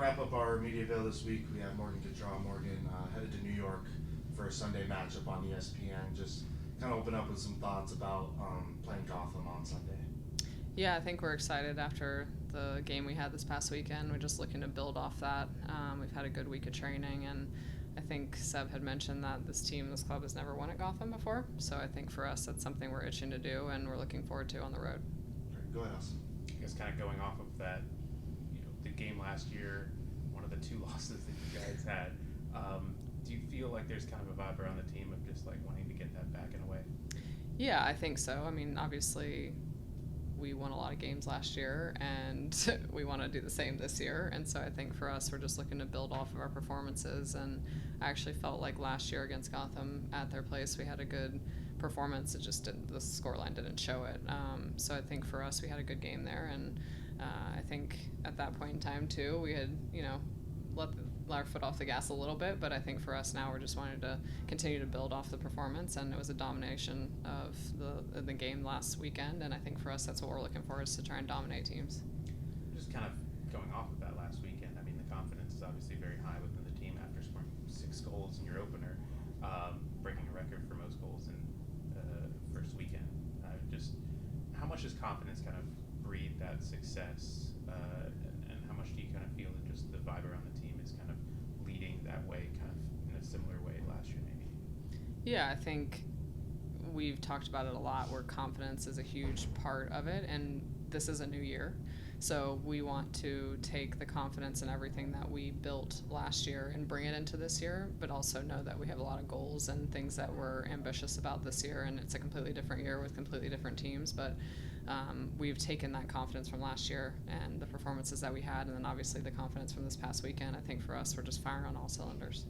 wrap up our media avail this week, we have Morgan Gautrat. Morgan headed to New York for a Sunday matchup on ESPN. Just kind of open up with some thoughts about playing Gotham on Sunday. Yeah, I think we're excited after the game we had this past weekend. We're just looking to build off that. We've had a good week of training, and I think Seb had mentioned that this club has never won at Gotham before. So I think for us, that's something we're itching to do, and we're looking forward to on the road. Right, go ahead, Austin. I guess kind of going off of that, the game last year, one of the two losses that you guys had. Do you feel like there's kind of a vibe around the team of just like wanting to get that back in a way? Yeah, I think so. I mean, obviously, we won a lot of games last year, and we want to do the same this year. And so I think for us, we're just looking to build off of our performances. And I actually felt like last year against Gotham at their place, we had a good performance. It just didn't, the scoreline didn't show it. So I think for us, we had a good game there. And I think at that point in time, too, we had, let our foot off the gas a little bit, but I think for us now we're just wanting to continue to build off the performance, and it was a domination of the game last weekend, and I think for us that's what we're looking for, is to try and dominate teams. Just kind of going off of that last weekend, I mean, the confidence is obviously very high within the team after scoring 6 goals in your opener, breaking a record for most goals in first weekend. Just how much does confidence kind of breed that success, and how much do you kind of feel that just the vibe around the team is kind of leading that way, kind of in a similar way last year maybe? Yeah, I think we've talked about it a lot, where confidence is a huge part of it, and this is a new year. So we want to take the confidence and everything that we built last year and bring it into this year, but also know that we have a lot of goals and things that we're ambitious about this year, and it's a completely different year with completely different teams. But we've taken that confidence from last year and the performances that we had, and then obviously the confidence from this past weekend. I think for us, we're just firing on all cylinders.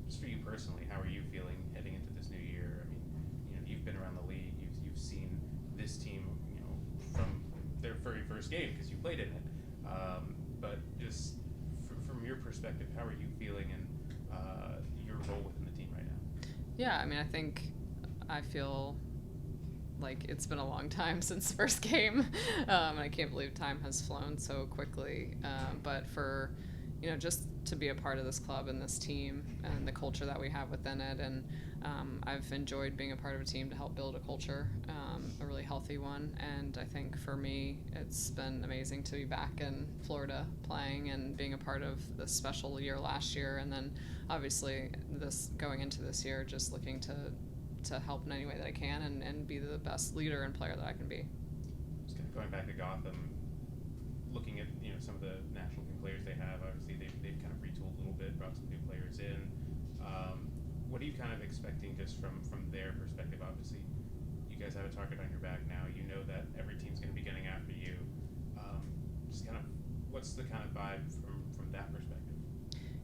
Just for you personally, how are you feeling heading into this new year? I mean, you've been around the league, you've seen this team, from their very first game because you played in it. But just from your perspective, how are you feeling in your role within the team right now? Yeah, I mean, I feel like it's been a long time since the first game, and I can't believe time has flown so quickly. But for, just to be a part of this club and this team and the culture that we have within it, and I've enjoyed being a part of a team to help build a culture, a really healthy one. And I think for me, it's been amazing to be back in Florida playing and being a part of this special year last year, and then obviously this going into this year, just looking to help in any way that I can and be the best leader and player that I can be. Just kind of going back to Gotham, looking at some of the national team players they have, obviously they've kind of retooled a little bit, brought some new players in. What are you kind of expecting just from their perspective? Obviously, you guys have a target on your back now. You know that every team's going to be getting after you. Just kind of, what's the kind of vibe from that perspective?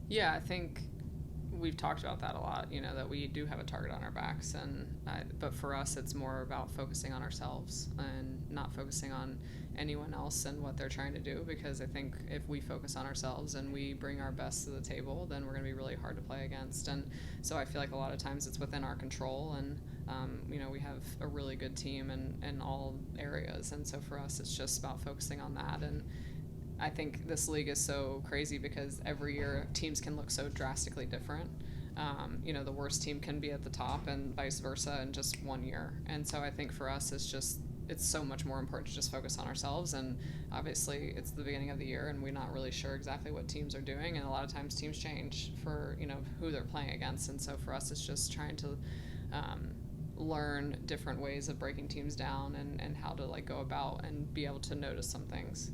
Yeah, I think we've talked about that a lot, that we do have a target on our backs, but for us it's more about focusing on ourselves and not focusing on anyone else and what they're trying to do, because I think if we focus on ourselves and we bring our best to the table, then we're going to be really hard to play against. And so I feel like a lot of times it's within our control, and we have a really good team in all areas, and so for us it's just about focusing on that. And I think this league is so crazy because every year teams can look so drastically different. The worst team can be at the top and vice versa in just one year. And so I think for us it's so much more important to just focus on ourselves. And obviously it's the beginning of the year and we're not really sure exactly what teams are doing. And a lot of times teams change for, who they're playing against. And so for us it's just trying to learn different ways of breaking teams down and how to go about and be able to notice some things.